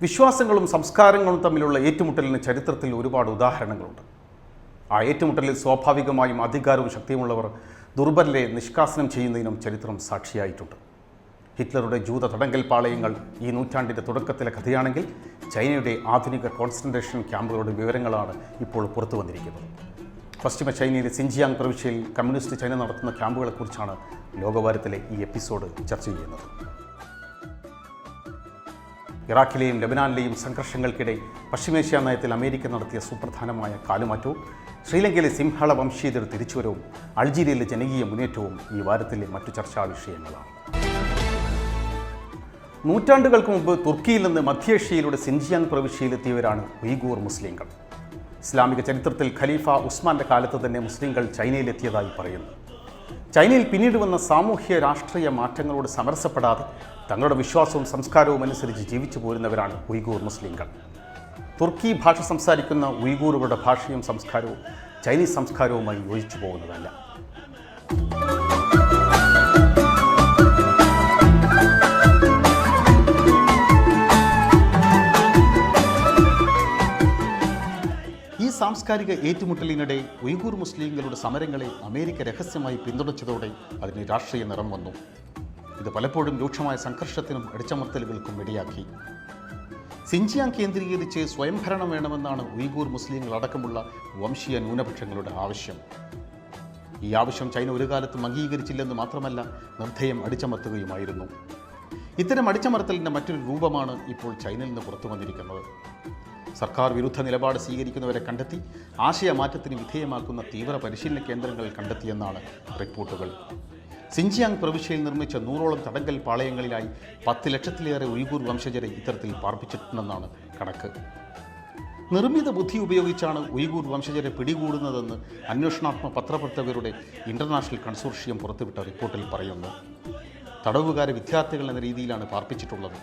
വിശ്വാസങ്ങളും സംസ്കാരങ്ങളും തമ്മിലുള്ള ഏറ്റുമുട്ടലിന് ചരിത്രത്തിൽ ഒരുപാട് ഉദാഹരണങ്ങളുണ്ട്. ആ ഏറ്റുമുട്ടലിൽ സ്വാഭാവികമായും അധികാരവും ശക്തിയുമുള്ളവർ ദുർബലരെ നിഷ്കാസനം ചെയ്യുന്നതിനും ചരിത്രം സാക്ഷിയായിട്ടുണ്ട്. ഹിറ്റ്ലറുടെ ജൂത തടങ്കൽ പാളയങ്ങൾ ഈ നൂറ്റാണ്ടിൻ്റെ തുടക്കത്തിലെ കഥയാണെങ്കിൽ, ചൈനയുടെ ആധുനിക കോൺസെൻട്രേഷൻ ക്യാമ്പുകളുടെ വിവരങ്ങളാണ് ഇപ്പോൾ പുറത്തു വന്നിരിക്കുന്നത്. പശ്ചിമ ചൈനയിലെ സിൻജിയാങ് പ്രവിശ്യയിൽ കമ്മ്യൂണിസ്റ്റ് ചൈന നടത്തുന്ന ക്യാമ്പുകളെക്കുറിച്ചാണ് ലോകവാരത്തിലെ ഈ എപ്പിസോഡ് ചർച്ച ചെയ്യുന്നത്. ഇറാഖിലെയും ലബനാനിലെയും സംഘർഷങ്ങൾക്കിടെ പശ്ചിമേഷ്യ നയത്തിൽ അമേരിക്ക നടത്തിയ സുപ്രധാനമായ കാലുമാറ്റവും, ശ്രീലങ്കയിലെ സിംഹള വംശീയതയുടെ തിരിച്ചുവരവും, അൾജീരിയയിലെ ജനകീയ മുന്നേറ്റവും ഈ വാരത്തിലെ മറ്റു ചർച്ചാ വിഷയങ്ങളാണ്. നൂറ്റാണ്ടുകൾക്ക് മുമ്പ് തുർക്കിയിൽ നിന്ന് മധ്യേഷ്യയിലൂടെ സിൻജിയാങ് പ്രവിശ്യയിലെത്തിയവരാണ് ഉയ്ഗൂർ മുസ്ലിങ്ങൾ. ഇസ്ലാമിക ചരിത്രത്തിൽ ഖലീഫ ഉസ്മാന്റെ കാലത്ത് തന്നെ മുസ്ലിങ്ങൾ ചൈനയിലെത്തിയതായി പറയുന്നു. ചൈനയിൽ പിന്നീട് വന്ന സാമൂഹ്യ രാഷ്ട്രീയ മാറ്റങ്ങളോട് സമരസപ്പെടാതെ തങ്ങളുടെ വിശ്വാസവും സംസ്കാരവും അനുസരിച്ച് ജീവിച്ചു പോരുന്നവരാണ് ഉയ്ഗൂർ മുസ്ലിങ്ങൾ. തുർക്കി ഭാഷ സംസാരിക്കുന്ന ഉയ്ഗൂറുകളുടെ ഭാഷയും സംസ്കാരവും ചൈനീസ് സംസ്കാരവുമായി യോജിച്ചു പോകുന്നതല്ല. ഈ സാംസ്കാരിക ഏറ്റുമുട്ടലിനിടെ ഉയ്ഗൂർ മുസ്ലിങ്ങളുടെ സമരങ്ങളെ അമേരിക്ക രഹസ്യമായി പിന്തുണച്ചതോടെ അതിന് രാഷ്ട്രീയ നിറം വന്നു. ഇത് പലപ്പോഴും രൂക്ഷമായ സംഘർഷത്തിനും അടിച്ചമർത്തലുകൾക്കും ഇടയാക്കി. സിൻജിയാങ് കേന്ദ്രീകരിച്ച് സ്വയംഭരണം വേണമെന്നാണ് ഉയ്ഗൂർ മുസ്ലിങ്ങൾ അടക്കമുള്ള വംശീയ ന്യൂനപക്ഷങ്ങളുടെ ആവശ്യം. ഈ ആവശ്യം ചൈന ഒരു കാലത്തും അംഗീകരിച്ചില്ലെന്ന് മാത്രമല്ല, നിർദ്ധയം അടിച്ചമർത്തുകയുമായിരുന്നു. ഇത്തരം അടിച്ചമർത്തലിൻ്റെ മറ്റൊരു രൂപമാണ് ഇപ്പോൾ ചൈനയിൽ നിന്ന് പുറത്തു വന്നിരിക്കുന്നത്. സർക്കാർ വിരുദ്ധ നിലപാട് സ്വീകരിക്കുന്നവരെ കണ്ടെത്തി ആശയമാറ്റത്തിന് വിധേയമാക്കുന്ന തീവ്ര പരിശീലന കേന്ദ്രങ്ങൾ കണ്ടെത്തിയെന്നാണ് റിപ്പോർട്ടുകൾ. സിൻജിയാങ് പ്രവിശ്യയിൽ നിർമ്മിച്ച 100ഓളം തടങ്കൽ പാളയങ്ങളിലായി 10 ലക്ഷത്തിലേറെ ഉയ്ഗൂർ വംശജരെ ഇത്തരത്തിൽ പാർപ്പിച്ചിട്ടുണ്ടെന്നാണ് കണക്ക്. നിർമ്മിത ബുദ്ധി ഉപയോഗിച്ചാണ് ഉയ്ഗൂർ വംശജരെ പിടികൂടുന്നതെന്ന് അന്വേഷണാത്മക പത്രപ്രവർത്തകരുടെ ഇന്റർനാഷണൽ കൺസോർഷ്യം പുറത്തുവിട്ട റിപ്പോർട്ടിൽ പറയുന്നു. തടവുകാരെ വിദ്യാർത്ഥികൾ എന്ന രീതിയിലാണ് പാർപ്പിച്ചിട്ടുള്ളത്.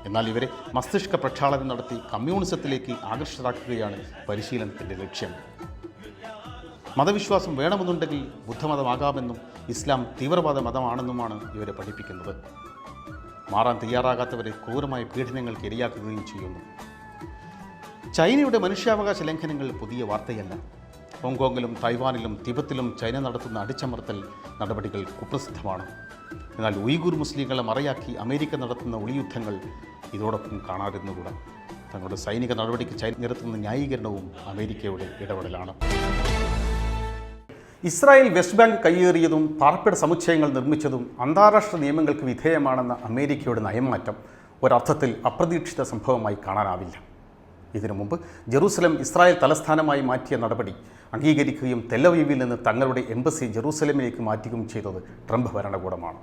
എന്നാൽ ഇവരെ മസ്തിഷ്ക പ്രക്ഷാളനം നടത്തി കമ്മ്യൂണിസത്തിലേക്ക് ആകർഷിതരാക്കുകയാണ് പരിശീലനത്തിൻ്റെ ലക്ഷ്യം. മതവിശ്വാസം വേണമെന്നുണ്ടെങ്കിൽ ബുദ്ധമതമാകാമെന്നും ഇസ്ലാം തീവ്രവാദ മതമാണെന്നുമാണ് ഇവരെ പഠിപ്പിക്കുന്നത്. മാറാൻ തയ്യാറാകാത്തവരെ ക്രൂരമായ പീഡനങ്ങൾക്ക് ഇരയാക്കുകയും ചെയ്യുന്നു. ചൈനയുടെ മനുഷ്യാവകാശ ലംഘനങ്ങൾ പുതിയ വാർത്തയല്ല. ഹോങ്കോങ്ങിലും തൈവാനിലും തിബത്തിലും ചൈന നടത്തുന്ന അടിച്ചമർത്തൽ നടപടികൾ കുപ്രസിദ്ധമാണ്. എന്നാൽ ഉയ്ഗൂർ മുസ്ലിങ്ങളെ മറയാക്കി അമേരിക്ക നടത്തുന്ന ഒളിയുദ്ധങ്ങൾ ഇതോടൊപ്പം കാണാതിരുന്നുകൂടാ. തങ്ങളുടെ സൈനിക നടപടിക്ക് ചൈന നിരത്തുന്ന ന്യായീകരണവും അമേരിക്കയുടെ ഇടപെടലാണ്. ഇസ്രായേൽ വെസ്റ്റ് ബാങ്ക് കയ്യേറിയതും പാർപ്പിട സമുച്ചയങ്ങൾ നിർമ്മിച്ചതും അന്താരാഷ്ട്ര നിയമങ്ങൾക്ക് വിധേയമാണെന്ന അമേരിക്കയുടെ നയംമാറ്റം ഒരർത്ഥത്തിൽ അപ്രതീക്ഷിത സംഭവമായി കാണാനാവില്ല. ഇതിനു മുമ്പ് ജെറൂസലം ഇസ്രായേൽ തലസ്ഥാനമായി മാറ്റിയ നടപടി അംഗീകരിക്കുകയും തെല്ലവീവിൽ നിന്ന് തങ്ങളുടെ എംബസി ജെറൂസലമിലേക്ക് മാറ്റുകയും ചെയ്തത് ട്രംപ് ഭരണകൂടമാണ്.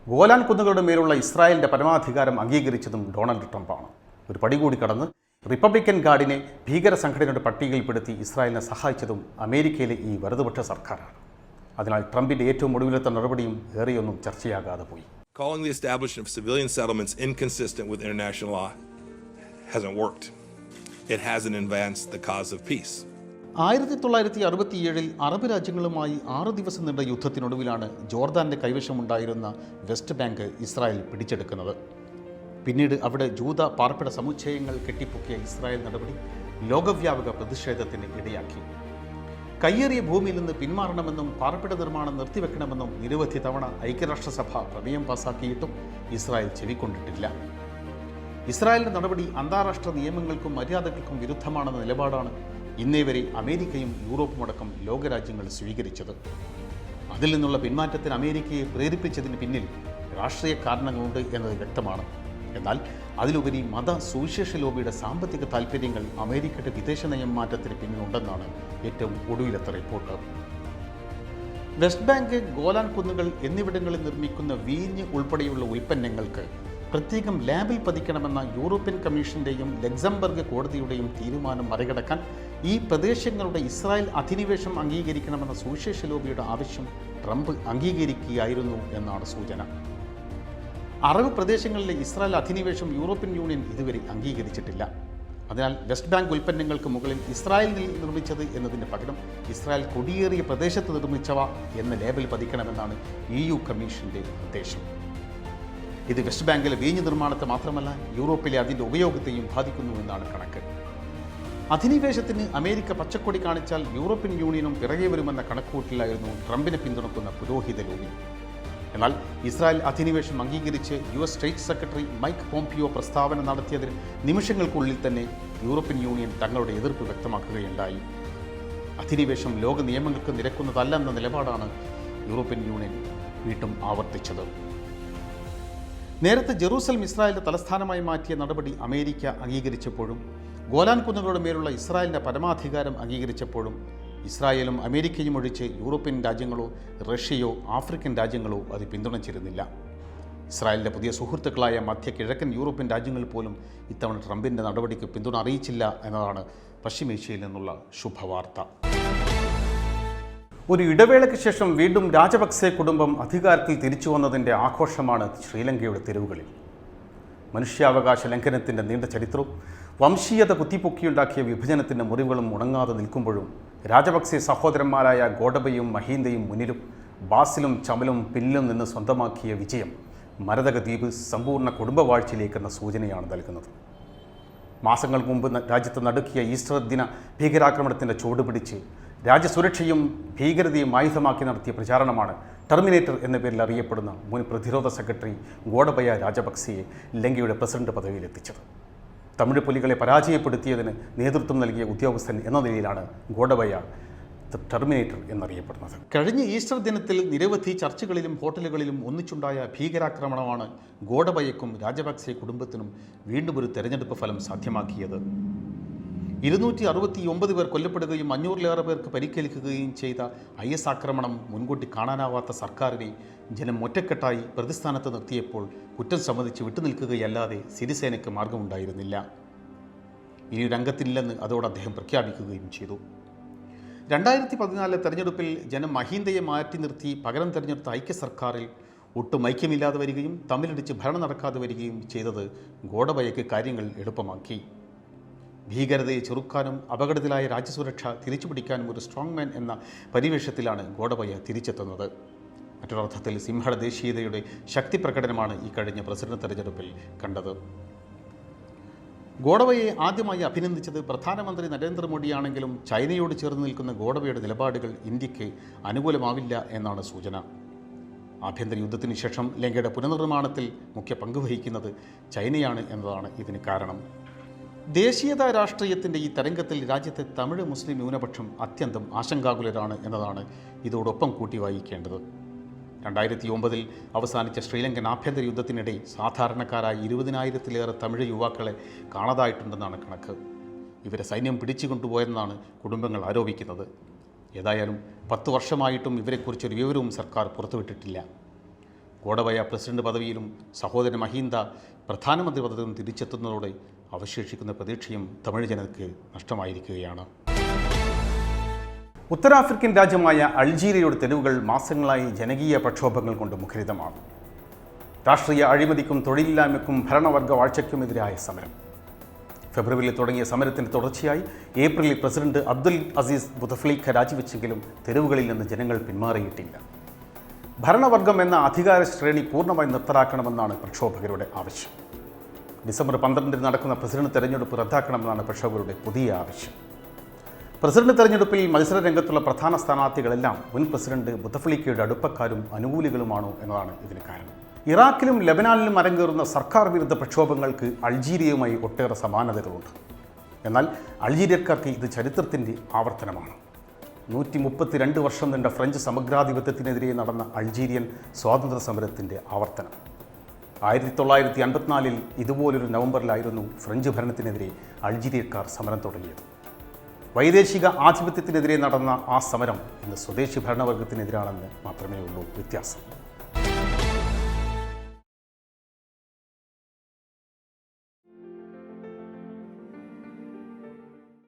ഗോലാൻ കുന്നുകളുടെ മേലുള്ള ഇസ്രായേലിൻ്റെ പരമാധികാരം അംഗീകരിച്ചതും ഡൊണാൾഡ് ട്രംപാണ്. ഒരു പടി കൂടി കടന്ന് റിപ്പബ്ലിക്കൻ ഗാർഡിനെ ഭീകര സംഘടനയുടെ പട്ടികയിൽപ്പെടുത്തി ഇസ്രായേലിനെ സഹായിച്ചതും അമേരിക്കയിലെ ഈ വലതുപക്ഷ സർക്കാരാണ്. അതിനാൽ ട്രംപിൻ്റെ ഏറ്റവും ഒടുവിലത്തെ നടപടിയും ഏറെയൊന്നും ചർച്ചയാകാതെ പോയി. Calling the establishment of civilian settlements inconsistent with international law hasn't worked. It hasn't advanced the cause of peace. 1967 Arab രാജ്യങ്ങളുമായി 6 ദിവസം നീണ്ട യുദ്ധത്തിനൊടുവിലാണ് ജോർദാന്റെ കൈവശമുണ്ടായിരുന്ന വെസ്റ്റ് ബാങ്ക് ഇസ്രായേൽ പിടിച്ചെടുക്കുന്നത്. പിന്നീട് അവിടെ ജൂത പാർപ്പിട സമുച്ചയങ്ങൾ കെട്ടിപ്പൊക്കിയ ഇസ്രായേൽ നടപടി ലോകവ്യാപക പ്രതിഷേധത്തിന് ഇടയാക്കി. കയ്യേറിയ ഭൂമിയിൽ നിന്ന് പിന്മാറണമെന്നും പാർപ്പിട നിർമ്മാണം നിർത്തിവെക്കണമെന്നും നിരവധി തവണ ഐക്യരാഷ്ട്രസഭ പ്രമേയം പാസാക്കിയിട്ടും ഇസ്രായേൽ ചെവിക്കൊണ്ടിട്ടില്ല. ഇസ്രായേലിൻ്റെ നടപടി അന്താരാഷ്ട്ര നിയമങ്ങൾക്കും മര്യാദകൾക്കും വിരുദ്ധമാണെന്ന നിലപാടാണ് ഇന്നേ വരെ അമേരിക്കയും യൂറോപ്പുമടക്കം ലോകരാജ്യങ്ങൾ സ്വീകരിച്ചത്. അതിൽ നിന്നുള്ള പിന്മാറ്റത്തിന് അമേരിക്കയെ പ്രേരിപ്പിച്ചതിന് പിന്നിൽ രാഷ്ട്രീയ കാരണങ്ങളുണ്ട് എന്നത് വ്യക്തമാണ്. എന്നാൽ അതിലുപരി മത സുവിശേഷ ലോബിയുടെ സാമ്പത്തിക താൽപ്പര്യങ്ങൾ അമേരിക്കയുടെ വിദേശ നയം മാറ്റത്തിന് പിന്നിലുണ്ടെന്നാണ് ഏറ്റവും ഒടുവിലത്തെ റിപ്പോർട്ട്. വെസ്റ്റ് ബാങ്ക്, ഗോലാൻ കുന്നുകൾ എന്നിവിടങ്ങളിൽ നിർമ്മിക്കുന്ന വീഞ്ഞ് ഉൾപ്പെടെയുള്ള ഉൽപ്പന്നങ്ങൾക്ക് പ്രത്യേകം ലാബിൽ പതിക്കണമെന്ന യൂറോപ്യൻ കമ്മീഷൻ്റെയും ലക്സംബർഗ് കോടതിയുടെയും തീരുമാനം മറികടക്കാൻ ഈ പ്രദേശങ്ങളുടെ ഇസ്രായേൽ അധിനിവേശം അംഗീകരിക്കണമെന്ന സുവിശേഷ ലോബിയുടെ ആവശ്യം ട്രംപ് അംഗീകരിക്കുകയായിരുന്നു എന്നാണ് സൂചന. അറബ് പ്രദേശങ്ങളിലെ ഇസ്രായേൽ അധിനിവേശം യൂറോപ്യൻ യൂണിയൻ ഇതുവരെ അംഗീകരിച്ചിട്ടില്ല. അതിനാൽ വെസ്റ്റ് ബാങ്ക് ഉൽപ്പന്നങ്ങൾക്ക് മുകളിൽ ഇസ്രായേലിൽ നിർമ്മിച്ചത് എന്നതിന് പകരം ഇസ്രായേൽ കുടിയേറിയ പ്രദേശത്ത് നിർമ്മിച്ചവ എന്ന ലേബൽ പതിക്കണമെന്നാണ് EU കമ്മീഷൻ്റെ നിർദ്ദേശം. ഇത് വെസ്റ്റ് ബാങ്കിലെ വീഞ്ഞ് നിർമ്മാണത്തെ മാത്രമല്ല യൂറോപ്പിലെ അതിൻ്റെ ഉപയോഗത്തെയും ബാധിക്കുന്നുവെന്നാണ് കണക്ക്. അധിനിവേശത്തിന് അമേരിക്ക പച്ചക്കൊടി കാണിച്ചാൽ യൂറോപ്യൻ യൂണിയനും പിറകെ വരുമെന്ന കണക്കുകൂട്ടിലായിരുന്നു ട്രംപിനെ പിന്തുണക്കുന്ന പുരോഹിത ലോബി. എന്നാൽ ഇസ്രായേൽ അധിനിവേശം അംഗീകരിച്ച് US state secretary Mike Pompeo പ്രസ്താവന നടത്തിയതിന് നിമിഷങ്ങൾക്കുള്ളിൽ തന്നെ യൂറോപ്യൻ യൂണിയൻ തങ്ങളുടെ എതിർപ്പ് വ്യക്തമാക്കുകയുണ്ടായി. അധിനിവേശം ലോക നിയമങ്ങൾക്ക് നിരക്കുന്നതല്ലെന്ന നിലപാടാണ് യൂറോപ്യൻ യൂണിയൻ വീണ്ടും ആവർത്തിച്ചത്. നേരത്തെ ജെറൂസലം ഇസ്രായേലിന്റെ തലസ്ഥാനമായി മാറ്റിയ നടപടി അമേരിക്ക അംഗീകരിച്ചപ്പോഴും ഗോലാൻ കുന്നുകളുടെ മേലുള്ള ഇസ്രായേലിന്റെ പരമാധികാരം അംഗീകരിച്ചപ്പോഴും ഇസ്രായേലും അമേരിക്കയും ഒഴിച്ച് യൂറോപ്യൻ രാജ്യങ്ങളോ റഷ്യയോ ആഫ്രിക്കൻ രാജ്യങ്ങളോ അത് പിന്തുണച്ചിരുന്നില്ല. ഇസ്രായേലിൻ്റെ പുതിയ സുഹൃത്തുക്കളായ മധ്യ കിഴക്കൻ യൂറോപ്യൻ രാജ്യങ്ങൾ പോലും ഇത്തവണ ട്രംപിൻ്റെ നടപടിക്ക് പിന്തുണ അറിയിച്ചില്ല എന്നതാണ് പശ്ചിമേഷ്യയിൽ നിന്നുള്ള ശുഭവാർത്ത. ഒരു ഇടവേളയ്ക്ക് ശേഷം വീണ്ടും രാജപക്സെ കുടുംബം അധികാരത്തിൽ തിരിച്ചു വന്നതിൻ്റെ ആഘോഷമാണ് ശ്രീലങ്കയുടെ തെരുവുകളിൽ. മനുഷ്യാവകാശ ലംഘനത്തിൻ്റെ നീണ്ട ചരിത്രവും വംശീയത കുത്തിപ്പൊക്കിയുണ്ടാക്കിയ വിഭജനത്തിൻ്റെ മുറിവുകളും ഉണങ്ങാതെ നിൽക്കുമ്പോഴും രാജപക്സെ സഹോദരന്മാരായ ഗോഡബയും മഹീന്ദയും മുന്നിലും ബാസിലും ചമലും പിന്നിലും നിന്ന് സ്വന്തമാക്കിയ വിജയം മരതക ദ്വീപ് സമ്പൂർണ്ണ കുടുംബവാഴ്ചയിലേക്കെന്ന സൂചനയാണ് നൽകുന്നത്. മാസങ്ങൾക്ക് മുമ്പ് രാജ്യത്ത് നടുക്കിയ ഈസ്റ്റർ ദിന ഭീകരാക്രമണത്തിൻ്റെ ചുവടുപിടിച്ച് രാജ്യസുരക്ഷയും ഭീകരതയും ആയുധമാക്കി നടത്തിയ പ്രചാരണമാണ് ടെർമിനേറ്റർ എന്ന പേരിൽ അറിയപ്പെടുന്ന മുൻ പ്രതിരോധ സെക്രട്ടറി ഗോഡബയ രാജപക്സെയെ ലങ്കയുടെ പ്രസിഡന്റ് പദവിയിലെത്തിച്ചത്. തമിഴ് പുലികളെ പരാജയപ്പെടുത്തിയതിന് നേതൃത്വം നൽകിയ ഉദ്യോഗസ്ഥൻ എന്ന നിലയിലാണ് ഗോഡബയ ടെർമിനേറ്റർ എന്നറിയപ്പെടുന്നത്. കഴിഞ്ഞ ഈസ്റ്റർ ദിനത്തിൽ നിരവധി ചർച്ചുകളിലും ഹോട്ടലുകളിലും ഒന്നിച്ചുണ്ടായ ഭീകരാക്രമണമാണ് ഗോഡബയക്കും രാജപക്സെ കുടുംബത്തിനും വീണ്ടും ഒരു തെരഞ്ഞെടുപ്പ് ഫലം സാധ്യമാക്കിയത്. 269 പേർ കൊല്ലപ്പെടുകയും 500-ലേറെ പേർക്ക് പരിക്കേൽക്കുകയും ചെയ്ത IS ആക്രമണം മുൻകൂട്ടി കാണാനാവാത്ത സർക്കാരിനെ ജനം ഒറ്റക്കെട്ടായി പ്രതിസ്ഥാനത്ത് നിർത്തിയപ്പോൾ കുറ്റം സമ്മതിച്ച് വിട്ടുനിൽക്കുകയല്ലാതെ സിരിസേനയ്ക്ക് മാർഗമുണ്ടായിരുന്നില്ല. ഇനി രംഗത്തില്ലെന്ന് അതോടെ അദ്ദേഹം പ്രഖ്യാപിക്കുകയും ചെയ്തു. 2014 തെരഞ്ഞെടുപ്പിൽ ജനം മഹീന്ദയെ മാറ്റി നിർത്തി പകരം തെരഞ്ഞെടുത്ത ഐക്യ സർക്കാരിൽ ഒട്ടും ഐക്യമില്ലാതെ വരികയും തമ്മിലടിച്ച് ഭരണം നടക്കാതെ വരികയും ചെയ്തത് ഗോഡബയയ്ക്ക് കാര്യങ്ങൾ എളുപ്പമാക്കി. ഭീകരതയെ ചെറുക്കാനും അപകടത്തിലായ രാജ്യസുരക്ഷ തിരിച്ചുപിടിക്കാനും ഒരു സ്ട്രോങ് മാൻ എന്ന പരിവേഷത്തിലാണ് ഗോഡബയ തിരിച്ചെത്തുന്നത്. മറ്റൊരർത്ഥത്തിൽ സിംഹള ദേശീയതയുടെ ശക്തി പ്രകടനമാണ് ഈ കഴിഞ്ഞ പ്രസിഡന്റ് തെരഞ്ഞെടുപ്പിൽ കണ്ടത്. ഗോഡബയെ ആദ്യമായി അഭിനന്ദിച്ചത് പ്രധാനമന്ത്രി നരേന്ദ്രമോദിയാണെങ്കിലും ചൈനയോട് ചേർന്ന് നിൽക്കുന്ന ഗോഡബയുടെ നിലപാടുകൾ ഇന്ത്യക്ക് അനുകൂലമാവില്ല എന്നാണ് സൂചന. ആഭ്യന്തര യുദ്ധത്തിന് ശേഷം ലങ്കയുടെ പുനർനിർമ്മാണത്തിൽ മുഖ്യ പങ്കുവഹിക്കുന്നത് ചൈനയാണ് എന്നതാണ് ഇതിന് കാരണം. ദേശീയതാ രാഷ്ട്രീയത്തിൻ്റെ ഈ തരംഗത്തിൽ രാജ്യത്തെ തമിഴ് മുസ്ലിം ന്യൂനപക്ഷം അത്യന്തം ആശങ്കാകുലരാണ് എന്നതാണ് ഇതോടൊപ്പം കൂട്ടി വായിക്കേണ്ടത്. 2009 അവസാനിച്ച ശ്രീലങ്കൻ ആഭ്യന്തര യുദ്ധത്തിനിടെ സാധാരണക്കാരായ 20,000-ലേറെ തമിഴ് യുവാക്കളെ കാണാതായിട്ടുണ്ടെന്നാണ് കണക്ക്. ഇവരെ സൈന്യം പിടിച്ചുകൊണ്ടുപോയെന്നാണ് കുടുംബങ്ങൾ ആരോപിക്കുന്നത്. ഏതായാലും 10 വർഷമായിട്ടും ഇവരെക്കുറിച്ചൊരു വിവരവും സർക്കാർ പുറത്തുവിട്ടിട്ടില്ല. ഗോഡബയ പ്രസിഡന്റ് പദവിയിലും സഹോദരൻ മഹീന്ദ പ്രധാനമന്ത്രി പദവിയും തിരിച്ചെത്തുന്നതോടെ അവശേഷിക്കുന്ന പ്രതീക്ഷയും തമിഴ് ജനതയ്ക്ക് നഷ്ടമായിരിക്കുകയാണ്. ഉത്തരാഫ്രിക്കൻ രാജ്യമായ അൾജീരിയയുടെ തെരുവുകൾ മാസങ്ങളായി ജനകീയ പ്രക്ഷോഭങ്ങൾ കൊണ്ട് മുഖരിതമാണ്. രാഷ്ട്രീയ അഴിമതിക്കും തൊഴിലില്ലായ്മയ്ക്കും ഭരണവർഗ വാഴ്ചയ്ക്കുമെതിരായ സമരം. ഫെബ്രുവരിയിൽ തുടങ്ങിയ സമരത്തിൻ്റെ തുടർച്ചയായി ഏപ്രിലിൽ പ്രസിഡന്റ് അബ്ദുൽ അസീസ് ബുതഫ്ലീഖ രാജിവെച്ചെങ്കിലും തെരുവുകളിൽ നിന്ന് ജനങ്ങൾ പിന്മാറിയിട്ടില്ല. ഭരണവർഗം എന്ന അധികാര ശ്രേണി പൂർണ്ണമായി നിർത്തലാക്കണമെന്നാണ് പ്രക്ഷോഭകരുടെ ആവശ്യം. ഡിസംബർ 12 നടക്കുന്ന പ്രസിഡന്റ് തെരഞ്ഞെടുപ്പ് റദ്ദാക്കണമെന്നാണ് പ്രക്ഷോഭകരുടെ പുതിയ ആവശ്യം. പ്രസിഡന്റ് തെരഞ്ഞെടുപ്പിൽ മത്സര രംഗത്തുള്ള പ്രധാന സ്ഥാനാർത്ഥികളെല്ലാം മുൻ പ്രസിഡന്റ് ബുതഫ്ലീഖയുടെ അടുപ്പക്കാരും അനുകൂലികളുമാണോ എന്നതാണ് ഇതിന് കാരണം. ഇറാഖിലും ലബനാനിലും അരങ്ങേറുന്ന സർക്കാർ വിരുദ്ധ പ്രക്ഷോഭങ്ങൾക്ക് അൾജീരിയയുമായി ഒട്ടേറെ സമാനതകളുണ്ട്. എന്നാൽ അൾജീരിയക്കാർക്ക് ഇത് ചരിത്രത്തിൻ്റെ ആവർത്തനമാണ്. 132 വർഷം നീണ്ട ഫ്രഞ്ച് സമഗ്രാധിപത്യത്തിനെതിരെ നടന്ന അൾജീരിയൻ സ്വാതന്ത്ര്യ സമരത്തിൻ്റെ ആവർത്തനം. 1954 ഇതുപോലൊരു നവംബറിലായിരുന്നു ഫ്രഞ്ച് ഭരണത്തിനെതിരെ അൾജീരിയക്കാർ സമരം തുടങ്ങിയത്. വൈദേശിക ആധിപത്യത്തിനെതിരെ നടന്ന ആ സമരം ഇന്ന് സ്വദേശി ഭരണവർഗത്തിനെതിരാണെന്ന് മാത്രമേ ഉള്ളൂ വ്യത്യാസം.